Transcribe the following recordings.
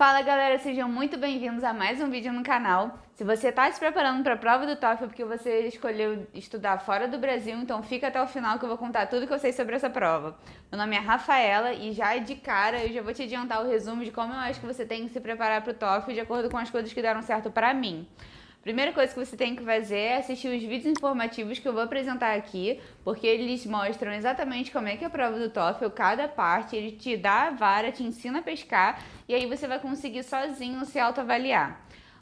Fala galera, sejam muito bem-vindos a mais um vídeo no canal. Se você está se preparando para a prova do TOEFL porque você escolheu estudar fora do Brasil, então fica até o final que eu vou contar tudo que eu sei sobre essa prova. Meu nome é Rafaela e já de cara eu já vou te adiantar o resumo de como eu acho que você tem que se preparar para o TOEFL de acordo com as coisas que deram certo para mim. Primeira coisa que você tem que fazer é assistir os vídeos informativos que eu vou apresentar aqui, porque eles mostram exatamente como é que é a prova do TOEFL, cada parte, ele te dá a vara, te ensina a pescar, e aí você vai conseguir sozinho se autoavaliar.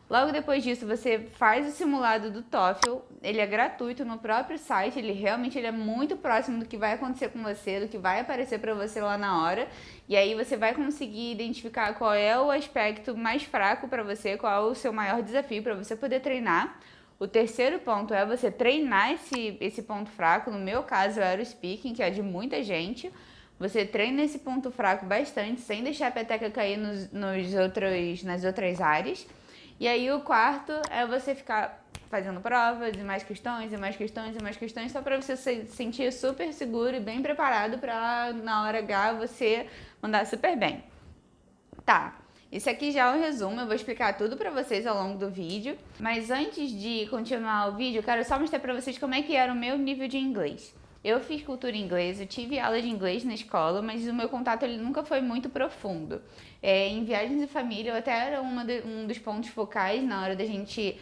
Logo depois disso, você faz o simulado do TOEFL, ele é gratuito no próprio site, ele é muito próximo do que vai acontecer com você, do que vai aparecer para você lá na hora, e aí você vai conseguir identificar qual é o aspecto mais fraco para você, qual é o seu maior desafio para você poder treinar. O terceiro ponto é você treinar esse ponto fraco, no meu caso era o speaking, que é de muita gente. Você treina esse ponto fraco bastante, sem deixar a peteca cair nas outras áreas. E aí o quarto é você ficar fazendo provas e mais questões, e mais questões, e mais questões, só para você se sentir super seguro e bem preparado para na hora H você mandar super bem. Tá, esse aqui já é o resumo, eu vou explicar tudo pra vocês ao longo do vídeo. Mas antes de continuar o vídeo, eu quero só mostrar pra vocês como é que era o meu nível de inglês. Eu fiz cultura inglesa, eu tive aula de inglês na escola, mas o meu contato ele nunca foi muito profundo. Em viagens de família, eu até era um dos pontos focais na hora da gente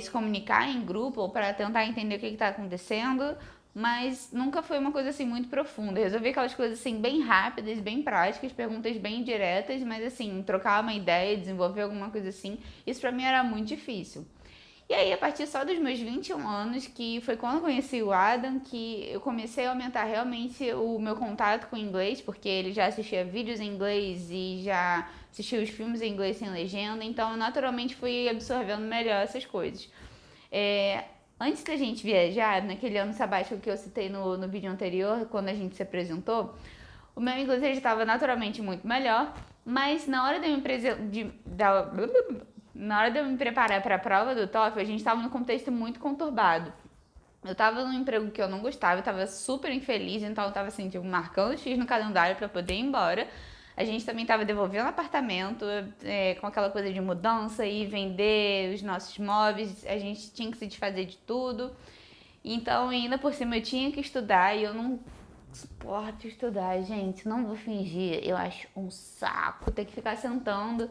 se comunicar em grupo ou para tentar entender o que está acontecendo, mas nunca foi uma coisa assim muito profunda. Eu resolvi aquelas coisas assim bem rápidas, bem práticas, perguntas bem diretas, mas assim, trocar uma ideia, desenvolver alguma coisa assim, isso pra mim era muito difícil. E aí, a partir só dos meus 21 anos, que foi quando eu conheci o Adam, que eu comecei a aumentar realmente o meu contato com o inglês, porque ele já assistia vídeos em inglês e já assistia os filmes em inglês sem legenda, então eu naturalmente fui absorvendo melhor essas coisas. Antes da gente viajar, naquele ano sabático que eu citei no vídeo anterior, quando a gente se apresentou, o meu inglês já estava naturalmente muito melhor, mas na hora de eu me preparar para a prova do TOEFL, a gente estava num contexto muito conturbado. Eu estava num emprego que eu não gostava, eu estava super infeliz, então eu estava assim, tipo, marcando X no calendário para poder ir embora. A gente também estava devolvendo apartamento, com aquela coisa de mudança e vender os nossos móveis, a gente tinha que se desfazer de tudo. Então, ainda por cima, eu tinha que estudar e eu não suporto estudar, gente, não vou fingir, eu acho um saco ter que ficar sentando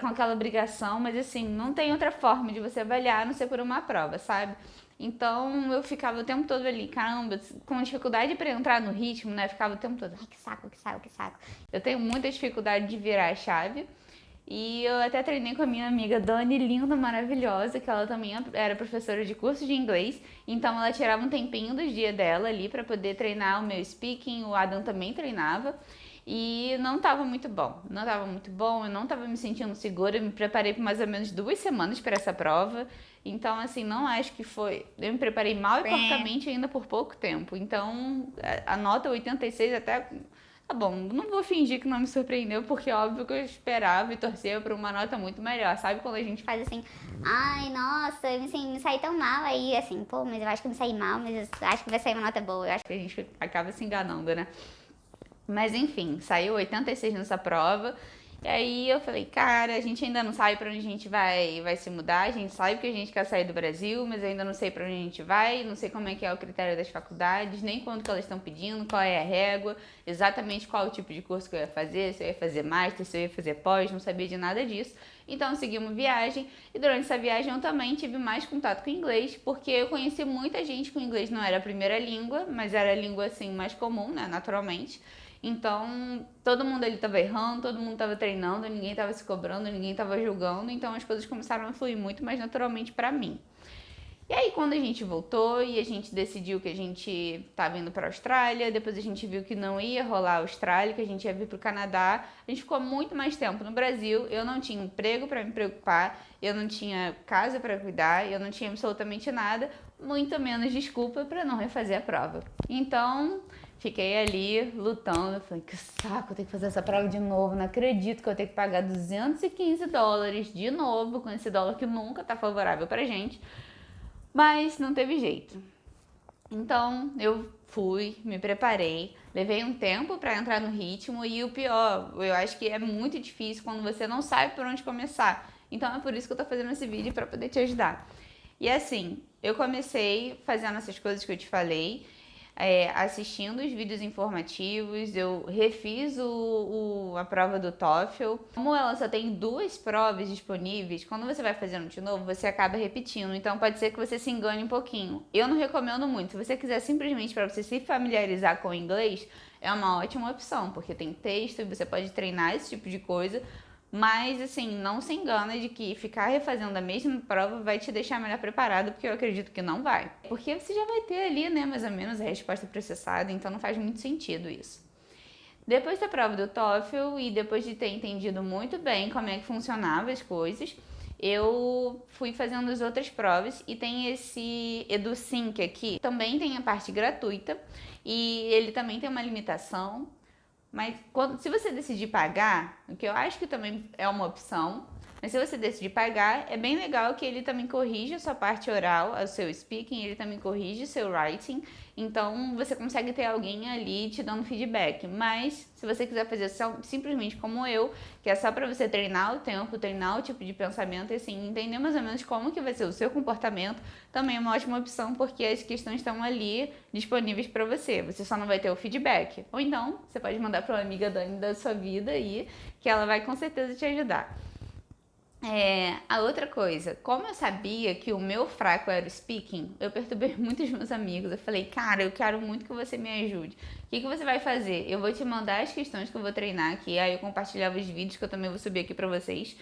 com aquela obrigação, mas assim, não tem outra forma de você avaliar a não ser por uma prova, sabe? Então eu ficava o tempo todo ali, caramba, com dificuldade para entrar no ritmo, né? Ficava o tempo todo, ai que saco, que saco, que saco. Eu tenho muita dificuldade de virar a chave. E eu até treinei com a minha amiga Dani, linda, maravilhosa, que ela também era professora de curso de inglês. Então ela tirava um tempinho do dia dela ali para poder treinar o meu speaking, o Adam também treinava. E não estava muito bom, não estava muito bom, eu não estava me sentindo segura, eu me preparei por mais ou menos 2 semanas para essa prova, então assim, não acho que foi, eu me preparei mal e porcamente ainda por pouco tempo, então a nota 86 até, tá bom, não vou fingir que não me surpreendeu, porque é óbvio que eu esperava e torcia para uma nota muito melhor, sabe quando a gente faz assim, Ai, nossa, me saí tão mal aí, assim, pô, mas eu acho que eu me saí mal, mas eu acho que vai sair uma nota boa. Eu acho que a gente acaba se enganando, né? Mas enfim, saiu 86 nessa prova. E aí eu falei, cara, a gente ainda não sabe pra onde a gente vai se mudar. A gente sabe que a gente quer sair do Brasil, mas eu ainda não sei pra onde a gente vai. Não sei como é que é o critério das faculdades, nem quanto que elas estão pedindo, qual é a régua, exatamente qual o tipo de curso que eu ia fazer, se eu ia fazer master, se eu ia fazer pós, não sabia de nada disso. Então segui uma viagem e durante essa viagem eu também tive mais contato com o inglês, porque eu conheci muita gente com inglês, não era a primeira língua, mas era a língua assim mais comum, né, naturalmente. Então, todo mundo ali tava errando, todo mundo tava treinando, ninguém tava se cobrando, ninguém tava julgando, então as coisas começaram a fluir muito mais naturalmente pra mim. E aí, quando a gente voltou e a gente decidiu que a gente tava indo pra Austrália, depois a gente viu que não ia rolar a Austrália, que a gente ia vir pro Canadá, a gente ficou muito mais tempo no Brasil, eu não tinha emprego pra me preocupar, eu não tinha casa pra cuidar, eu não tinha absolutamente nada, muito menos desculpa pra não refazer a prova. Então, fiquei ali lutando, falei, que saco, eu tenho que fazer essa prova de novo, não acredito que eu tenho que pagar $215 de novo, com esse dólar que nunca tá favorável pra gente, mas não teve jeito. Então eu fui, me preparei, Levei um tempo para entrar no ritmo e o pior, eu acho que é muito difícil quando você não sabe por onde começar. Então é por isso que eu tô fazendo esse vídeo para poder te ajudar. E assim, eu comecei fazendo essas coisas que eu te falei, assistindo os vídeos informativos, eu refiz a prova do TOEFL. Como ela só tem 2 provas disponíveis, quando você vai fazendo de novo, você acaba repetindo. Então pode ser que você se engane um pouquinho. Eu não recomendo muito. Se você quiser simplesmente para você se familiarizar com o inglês, é uma ótima opção, porque tem texto e você pode treinar esse tipo de coisa. Mas, assim, não se engana de que ficar refazendo a mesma prova vai te deixar melhor preparado, porque eu acredito que não vai. Porque você já vai ter ali, né, mais ou menos a resposta processada, então não faz muito sentido isso. Depois da prova do TOEFL e depois de ter entendido muito bem como é que funcionavam as coisas, eu fui fazendo as outras provas e tem esse EduSync aqui. Também tem a parte gratuita e ele também tem uma limitação. Mas se você decidir pagar, o que eu acho que também é uma opção, mas se você decidir pagar, é bem legal que ele também corrige a sua parte oral, o seu speaking, ele também corrige o seu writing, então você consegue ter alguém ali te dando feedback. Mas se você quiser fazer simplesmente como eu, que é só para você treinar o tempo, treinar o tipo de pensamento e assim, entender mais ou menos como que vai ser o seu comportamento, também é uma ótima opção porque as questões estão ali disponíveis para você. Você só não vai ter o feedback. Ou então, você pode mandar para uma amiga Dani da sua vida aí, que ela vai com certeza te ajudar. A outra coisa, como eu sabia que o meu fraco era o speaking, eu perturbei muitos meus amigos. Eu falei, cara, eu quero muito que você me ajude. O que você vai fazer? Eu vou te mandar as questões que eu vou treinar aqui. Aí eu compartilhava os vídeos que eu também vou subir aqui pra vocês.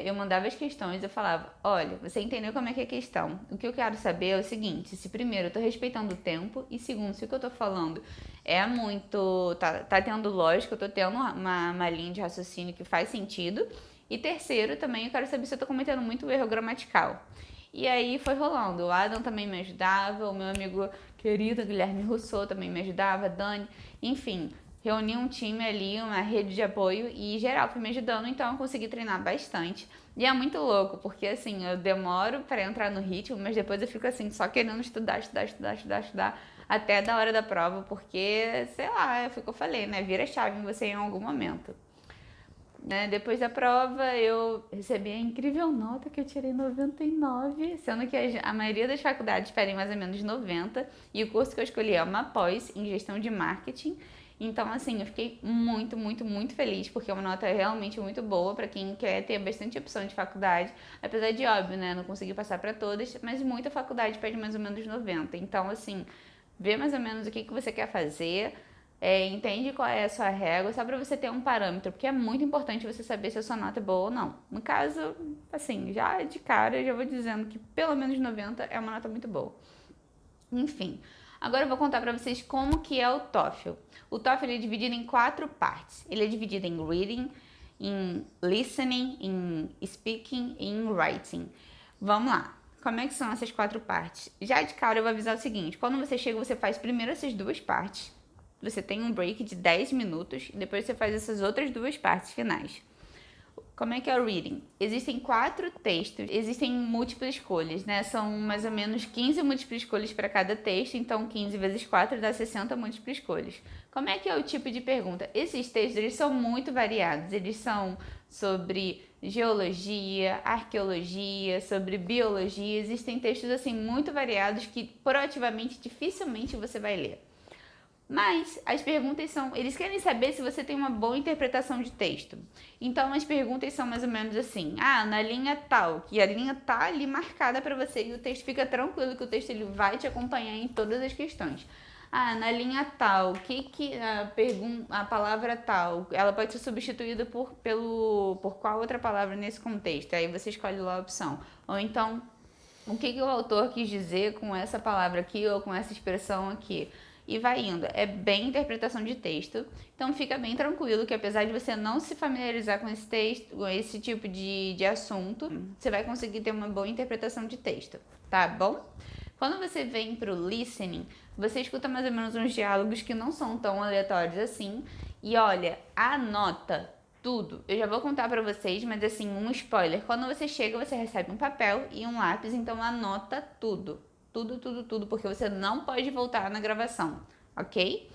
Eu mandava as questões, eu falava, olha, você entendeu como é que é a questão. O que eu quero saber é o seguinte, se primeiro eu tô respeitando o tempo e segundo, se o que eu tô falando é muito, tá tendo lógica, eu tô tendo uma linha de raciocínio que faz sentido. E terceiro, também eu quero saber se eu tô cometendo muito erro gramatical. E aí foi rolando. O Adam também me ajudava, o meu amigo querido Guilherme Rousseau também me ajudava, a Dani, enfim. Reuni um time ali, uma rede de apoio e geral foi me ajudando, então eu consegui treinar bastante. E é muito louco, porque assim, eu demoro para entrar no ritmo, mas depois eu fico assim, só querendo estudar, até da hora da prova, porque, sei lá, é o que eu falei, né? Vira chave em você em algum momento. Né? Depois da prova, eu recebi a incrível nota que eu tirei 99, sendo que a maioria das faculdades pedem mais ou menos 90, e o curso que eu escolhi é uma pós em gestão de marketing. Então, assim, eu fiquei muito, muito, muito feliz, porque é uma nota realmente muito boa para quem quer ter bastante opção de faculdade, apesar de, óbvio, né, não conseguir passar para todas, mas muita faculdade pede mais ou menos 90. Então, assim, vê mais ou menos o que você quer fazer, entende qual é a sua régua, só para você ter um parâmetro, porque é muito importante você saber se a sua nota é boa ou não. No caso, assim, já de cara, eu já vou dizendo que pelo menos 90 é uma nota muito boa. Enfim, agora eu vou contar para vocês como que é o TOEFL. O TOEFL ele é dividido em 4 partes. Ele é dividido em reading, em listening, em speaking e em writing. Vamos lá. Como é que são essas 4 partes? Já de cara eu vou avisar o seguinte, quando você chega, você faz primeiro essas 2 partes. Você tem um break de 10 minutos e depois você faz essas outras 2 partes finais. Como é que é o reading? Existem 4 textos, existem múltiplas escolhas, né? São mais ou menos 15 múltiplas escolhas para cada texto, então 15 vezes 4 dá 60 múltiplas escolhas. Como é que é o tipo de pergunta? Esses textos, eles são muito variados, eles são sobre geologia, arqueologia, sobre biologia, existem textos assim muito variados que proativamente dificilmente você vai ler. Mas as perguntas são, eles querem saber se você tem uma boa interpretação de texto. Então as perguntas são mais ou menos assim: na linha tal, que a linha tá ali marcada para você e o texto fica tranquilo que o texto ele vai te acompanhar em todas as questões. Na linha tal, a palavra tal, ela pode ser substituída por qual outra palavra nesse contexto? Aí você escolhe lá a opção. Ou então, o que o autor quis dizer com essa palavra aqui ou com essa expressão aqui? E vai indo. É bem interpretação de texto. Então fica bem tranquilo que apesar de você não se familiarizar com esse texto, com esse tipo de assunto, você vai conseguir ter uma boa interpretação de texto, tá bom? Quando você vem pro listening, você escuta mais ou menos uns diálogos que não são tão aleatórios assim. E olha, anota tudo. Eu já vou contar pra vocês, mas assim, um spoiler. Quando você chega, você recebe um papel e um lápis, então anota tudo. Tudo, porque você não pode voltar na gravação, ok?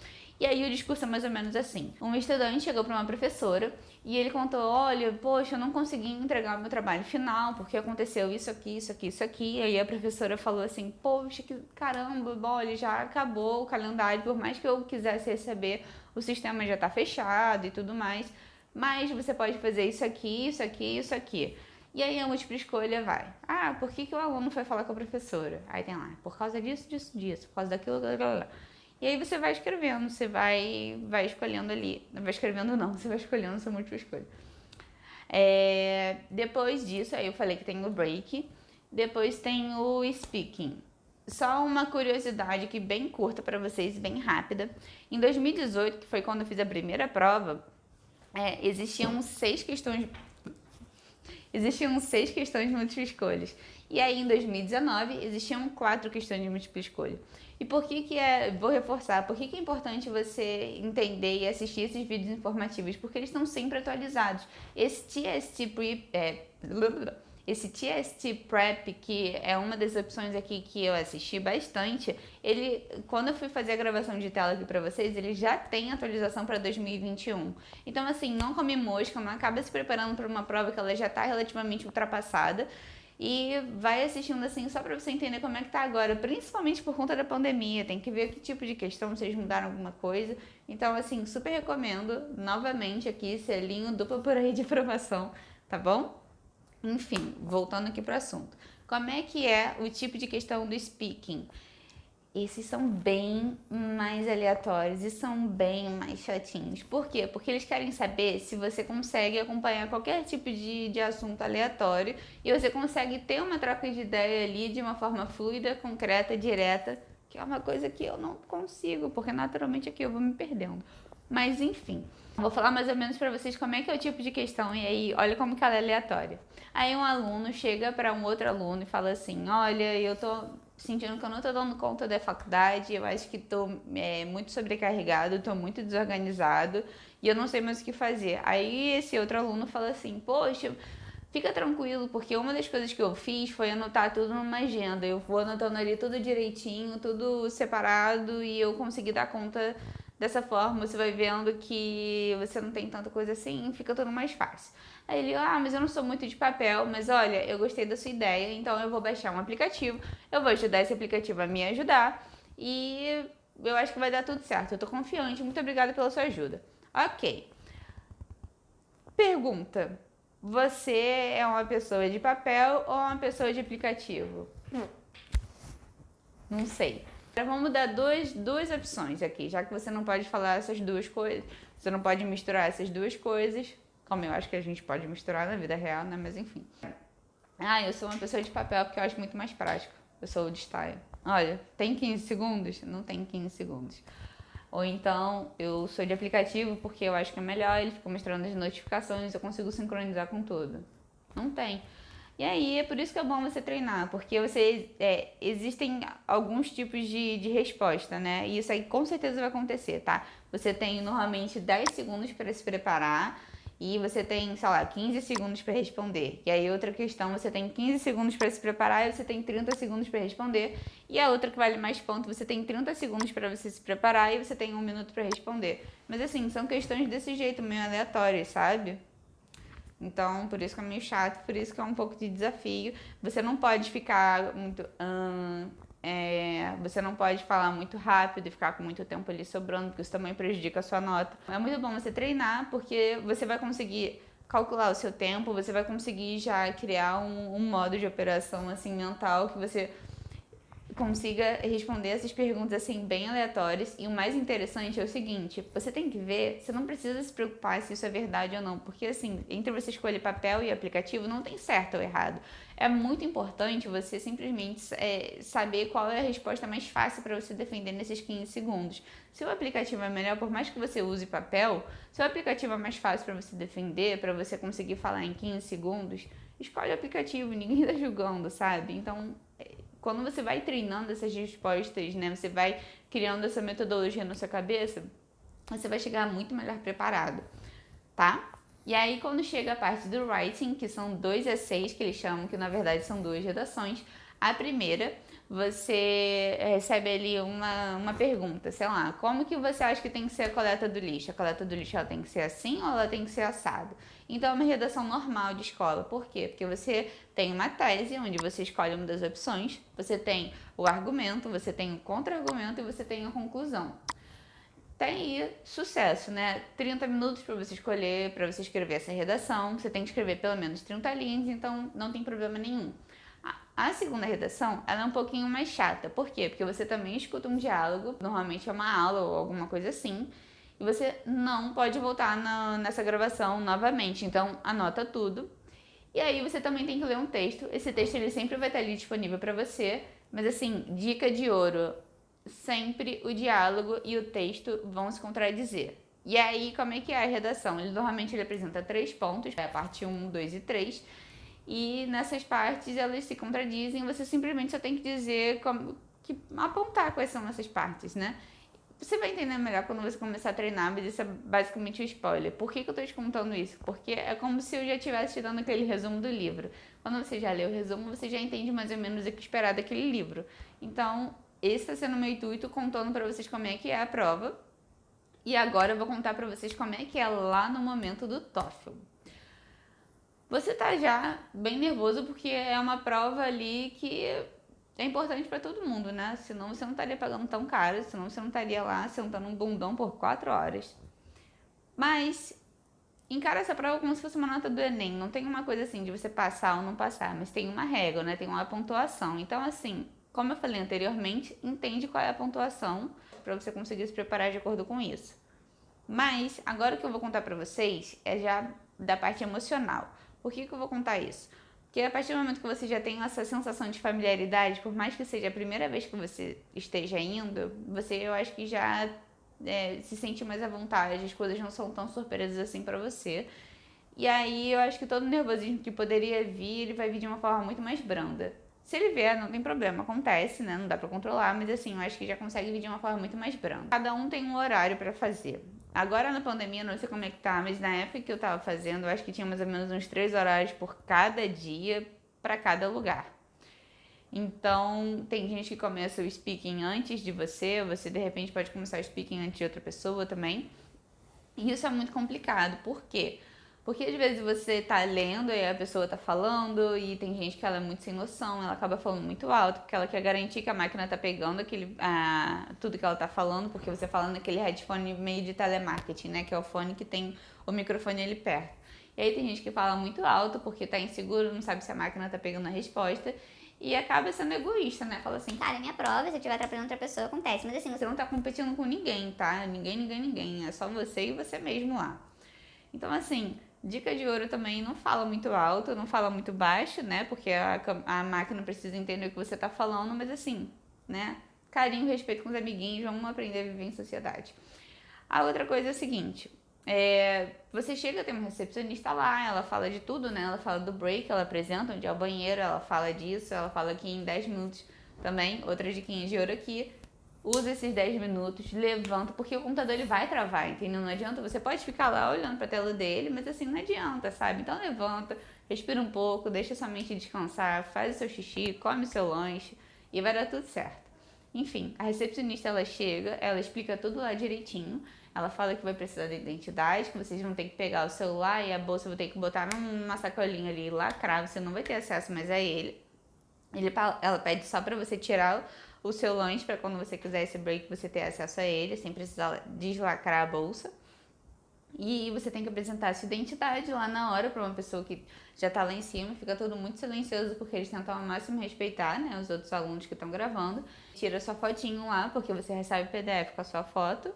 E aí o discurso é mais ou menos assim. Um estudante chegou para uma professora e ele contou, olha, poxa, eu não consegui entregar o meu trabalho final porque aconteceu isso aqui, isso aqui, isso aqui. E aí a professora falou assim, poxa, que caramba, olha, já acabou o calendário, por mais que eu quisesse receber, o sistema já tá fechado e tudo mais. Mas você pode fazer isso aqui, isso aqui, isso aqui. E aí a múltipla escolha vai. Ah, por que o aluno foi falar com a professora? Aí tem lá, por causa disso, disso, disso, por causa daquilo, blá, blá, blá. E aí você vai escrevendo, você vai escolhendo ali. Não vai escrevendo não, você vai escolhendo sua múltipla escolha. Depois disso, aí eu falei que tem o break. Depois tem o speaking. Só uma curiosidade aqui bem curta para vocês, bem rápida. Em 2018, que foi quando eu fiz a primeira prova, existiam 6 questões de múltipla escolhas. E aí, em 2019, existiam 4 questões de múltipla escolha. E por que vou reforçar, por que é importante você entender e assistir esses vídeos informativos? Porque eles estão sempre atualizados. Esse TST Prep, que é uma das opções aqui que eu assisti bastante, quando eu fui fazer a gravação de tela aqui pra vocês, ele já tem atualização para 2021. Então, assim, não come mosca, não acaba se preparando para uma prova que ela já tá relativamente ultrapassada. E vai assistindo assim só pra você entender como é que tá agora, principalmente por conta da pandemia. Tem que ver que tipo de questão, se eles mudaram alguma coisa. Então, assim, super recomendo, novamente aqui, selinho duplo por aí de aprovação, tá bom? Enfim, voltando aqui pro assunto. Como é que é o tipo de questão do speaking? Esses são bem mais aleatórios e são bem mais chatinhos. Por quê? Porque eles querem saber se você consegue acompanhar qualquer tipo de assunto aleatório e você consegue ter uma troca de ideia ali de uma forma fluida, concreta, direta, que é uma coisa que eu não consigo, porque naturalmente aqui eu vou me perdendo. Mas enfim, vou falar mais ou menos para vocês como é que é o tipo de questão e aí olha como que ela é aleatória. Aí um aluno chega para um outro aluno e fala assim, olha, eu tô sentindo que eu não tô dando conta da faculdade, eu acho que tô muito sobrecarregado, tô muito desorganizado e eu não sei mais o que fazer. Aí esse outro aluno fala assim, poxa, fica tranquilo, porque uma das coisas que eu fiz foi anotar tudo numa agenda. Eu vou anotando ali tudo direitinho, tudo separado e eu consegui dar conta dessa forma. Você vai vendo que você não tem tanta coisa assim, fica tudo mais fácil. Aí ele, mas eu não sou muito de papel, mas olha, eu gostei da sua ideia, então eu vou baixar um aplicativo, eu vou ajudar esse aplicativo a me ajudar e eu acho que vai dar tudo certo. Eu tô confiante, muito obrigada pela sua ajuda. Ok. Pergunta. Você é uma pessoa de papel ou uma pessoa de aplicativo? Não sei. Então vamos dar duas opções aqui, já que você não pode falar essas duas coisas, você não pode misturar essas duas coisas, como eu acho que a gente pode misturar na vida real, né? Mas enfim. Eu sou uma pessoa de papel porque eu acho muito mais prático. Eu sou o de style. Olha, tem 15 segundos? Não tem 15 segundos. Ou então, eu sou de aplicativo porque eu acho que é melhor, ele fica mostrando as notificações, eu consigo sincronizar com tudo. Não tem. E aí, é por isso que é bom você treinar, porque existem alguns tipos de resposta, né? E isso aí com certeza vai acontecer, tá? Você tem normalmente 10 segundos para se preparar e você tem, sei lá, 15 segundos para responder. E aí outra questão, você tem 15 segundos para se preparar e você tem 30 segundos para responder. E a outra que vale mais ponto, você tem 30 segundos para você se preparar e você tem 1 minuto para responder. Mas assim, são questões desse jeito, meio aleatórias, sabe? Então, por isso que é meio chato, por isso que é um pouco de desafio. Você não pode ficar muito... você não pode falar muito rápido e ficar com muito tempo ali sobrando, porque isso também prejudica a sua nota. É muito bom você treinar, porque você vai conseguir calcular o seu tempo, você vai conseguir já criar um modo de operação assim mental que você consiga responder essas perguntas assim bem aleatórias. E o mais interessante é o seguinte, você tem que ver, você não precisa se preocupar se isso é verdade ou não, porque assim, entre você escolher papel e aplicativo não tem certo ou errado. É muito importante você simplesmente saber qual é a resposta mais fácil para você defender nesses 15 segundos. Se o aplicativo é melhor, por mais que você use papel, se o aplicativo é mais fácil para você defender, para você conseguir falar em 15 segundos, escolhe o aplicativo, ninguém tá julgando, sabe? Então, quando você vai treinando essas respostas, né, você vai criando essa metodologia na sua cabeça, você vai chegar muito melhor preparado, tá? E aí, quando chega a parte do writing, que são 2 essays que eles chamam, que na verdade são 2 redações, A primeira, você recebe ali uma pergunta, sei lá, como que você acha que tem que ser a coleta do lixo? A coleta do lixo ela tem que ser assim ou ela tem que ser assado? Então é uma redação normal de escola. Por quê? Porque você tem uma tese onde você escolhe uma das opções, você tem o argumento, você tem o contra-argumento e você tem a conclusão. Tem aí sucesso, né? 30 minutos para você escolher, para você escrever essa redação. Você tem que escrever pelo menos 30 linhas, então não tem problema nenhum. A segunda redação, ela é um pouquinho mais chata. Por quê? Porque você também escuta um diálogo, normalmente é uma aula ou alguma coisa assim, e você não pode voltar nessa gravação novamente. Então, anota tudo. E aí você também tem que ler um texto. Esse texto ele sempre vai estar ali disponível para você, mas assim, dica de ouro, sempre o diálogo e o texto vão se contradizer. E aí, como é que é a redação? Normalmente ele apresenta 3 pontos, a parte 1, 2 e 3. E nessas partes elas se contradizem, você simplesmente só tem que dizer, apontar quais são essas partes, né? Você vai entender melhor quando você começar a treinar, mas isso é basicamente o spoiler. Por que eu tô te contando isso? Porque é como se eu já estivesse te dando aquele resumo do livro. Quando você já lê o resumo, você já entende mais ou menos o que esperar daquele livro. Então, esse está sendo o meu intuito, contando para vocês como é que é a prova. E agora eu vou contar para vocês como é que é lá no momento do TOEFL. Você tá já bem nervoso porque é uma prova ali que é importante para todo mundo, né? Senão você não estaria pagando tão caro, senão você não estaria lá sentando um bundão por 4 horas. Mas encara essa prova como se fosse uma nota do Enem. Não tem uma coisa assim de você passar ou não passar, mas tem uma regra, né? Tem uma pontuação. Então, assim, como eu falei anteriormente, entende qual é a pontuação para você conseguir se preparar de acordo com isso. Mas agora o que eu vou contar para vocês é já da parte emocional. Por que eu vou contar isso? Porque a partir do momento que você já tem essa sensação de familiaridade, por mais que seja a primeira vez que você esteja indo, eu acho que já se sente mais à vontade, as coisas não são tão surpresas assim pra você. E aí eu acho que todo nervosismo que poderia vir, ele vai vir de uma forma muito mais branda. Se ele vier, não tem problema, acontece, né? Não dá pra controlar, mas assim, eu acho que já consegue vir de uma forma muito mais branda. Cada um tem um horário pra fazer. Agora na pandemia, não sei como é que tá, mas na época que eu tava fazendo, eu acho que tinha mais ou menos uns 3 horários por cada dia pra cada lugar. Então, tem gente que começa o speaking antes de você de repente pode começar o speaking antes de outra pessoa também. E isso é muito complicado, por quê? Porque às vezes você tá lendo e a pessoa tá falando e tem gente que ela é muito sem noção, ela acaba falando muito alto, porque ela quer garantir que a máquina tá pegando tudo que ela tá falando, porque você fala naquele headphone meio de telemarketing, né? Que é o fone que tem o microfone ali perto. E aí tem gente que fala muito alto porque tá inseguro, não sabe se a máquina tá pegando a resposta. E acaba sendo egoísta, né? Fala assim, Cara, minha prova, se eu estiver atrapalhando outra pessoa, acontece. Mas assim, você não tá competindo com ninguém, tá? Ninguém. É só você e você mesmo lá. Então, assim, dica de ouro também, não fala muito alto, não fala muito baixo, né? Porque a máquina precisa entender o que você tá falando, mas assim, né? Carinho, respeito com os amiguinhos, vamos aprender a viver em sociedade. A outra coisa é o seguinte, você chega, tem uma recepcionista lá, ela fala de tudo, né? Ela fala do break, ela apresenta onde é o banheiro, ela fala disso, ela fala que em 10 minutos também, outra diquinha de ouro aqui, usa esses 10 minutos, levanta, porque o computador ele vai travar, entendeu? Não adianta, você pode ficar lá olhando pra tela dele, mas assim, não adianta, sabe? Então levanta, respira um pouco, deixa sua mente descansar, faz o seu xixi, come o seu lanche e vai dar tudo certo. Enfim, a recepcionista ela chega, ela explica tudo lá direitinho, ela fala que vai precisar da identidade, que vocês vão ter que pegar o celular e a bolsa vão ter que botar numa sacolinha ali e lacrar, você não vai ter acesso mais a ele. Ela pede só pra você tirar o seu lanche para quando você quiser esse break você ter acesso a ele, sem precisar deslacrar a bolsa. E você tem que apresentar a sua identidade lá na hora para uma pessoa que já tá lá em cima. Fica tudo muito silencioso porque eles tentam ao máximo respeitar, né, os outros alunos que estão gravando. Tira sua fotinho lá porque você recebe o PDF com a sua foto.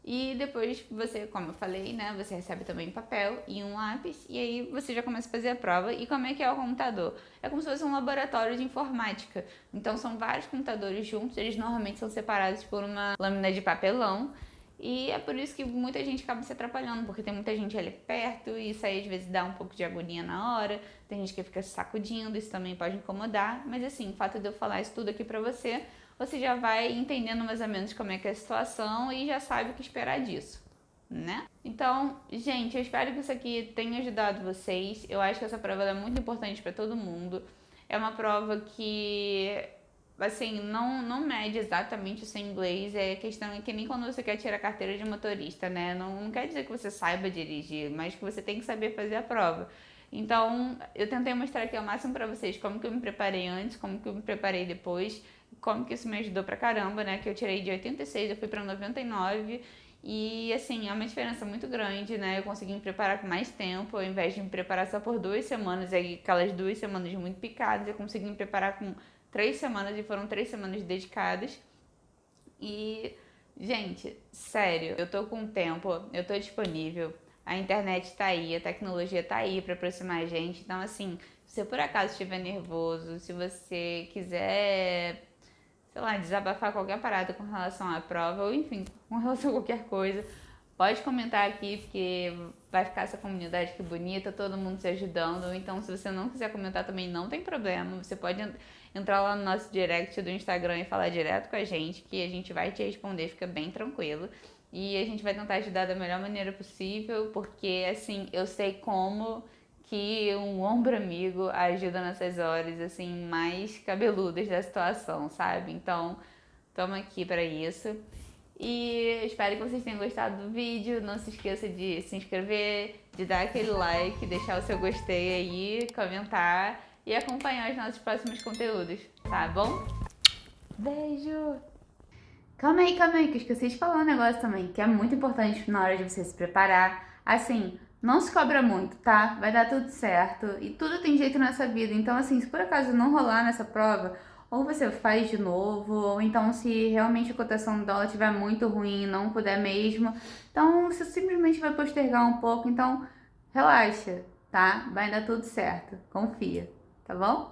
E depois você, como eu falei, né, você recebe também papel e um lápis e aí você já começa a fazer a prova. E como é que é o computador? É como se fosse um laboratório de informática. Então são vários computadores juntos, eles normalmente são separados por uma lâmina de papelão. E é por isso que muita gente acaba se atrapalhando, porque tem muita gente ali perto e isso aí às vezes dá um pouco de agonia na hora. Tem gente que fica se sacudindo, isso também pode incomodar. Mas assim, o fato de eu falar isso tudo aqui pra você já vai entendendo mais ou menos como é que é a situação e já sabe o que esperar disso, né? Então, gente, eu espero que isso aqui tenha ajudado vocês. Eu acho que essa prova é muito importante para todo mundo. É uma prova que, assim, não mede exatamente o seu inglês. É questão que nem quando você quer tirar a carteira de motorista, né? Não quer dizer que você saiba dirigir, mas que você tem que saber fazer a prova. Então, eu tentei mostrar aqui ao máximo pra vocês como que eu me preparei antes, como que eu me preparei depois, como que isso me ajudou pra caramba, né? Que eu tirei de 86, eu fui pra 99 e, assim, é uma diferença muito grande, né? Eu consegui me preparar com mais tempo, ao invés de me preparar só por 2 semanas, aí aquelas 2 semanas muito picadas, eu consegui me preparar com 3 semanas e foram 3 semanas dedicadas. E, gente, sério, eu tô com tempo, eu tô disponível. A internet tá aí, a tecnologia tá aí pra aproximar a gente. Então, assim, se você por acaso estiver nervoso, se você quiser, sei lá, desabafar qualquer parada com relação à prova, ou enfim, com relação a qualquer coisa, pode comentar aqui, porque vai ficar essa comunidade que bonita, todo mundo se ajudando. Então, se você não quiser comentar também, não tem problema. Você pode entrar lá no nosso direct do Instagram e falar direto com a gente, que a gente vai te responder, fica bem tranquilo. E a gente vai tentar ajudar da melhor maneira possível, porque, assim, eu sei como que um ombro amigo ajuda nessas horas, assim, mais cabeludas da situação, sabe? Então, tamo aqui pra isso. E espero que vocês tenham gostado do vídeo. Não se esqueça de se inscrever, de dar aquele like, deixar o seu gostei aí, comentar e acompanhar os nossos próximos conteúdos, tá bom? Beijo! Calma aí, que eu esqueci de falar um negócio também, que é muito importante na hora de você se preparar. Assim, não se cobra muito, tá? Vai dar tudo certo. E tudo tem jeito nessa vida. Então, assim, se por acaso não rolar nessa prova, ou você faz de novo, ou então se realmente a cotação do dólar estiver muito ruim e não puder mesmo, então você simplesmente vai postergar um pouco. Então, relaxa, tá? Vai dar tudo certo. Confia, tá bom?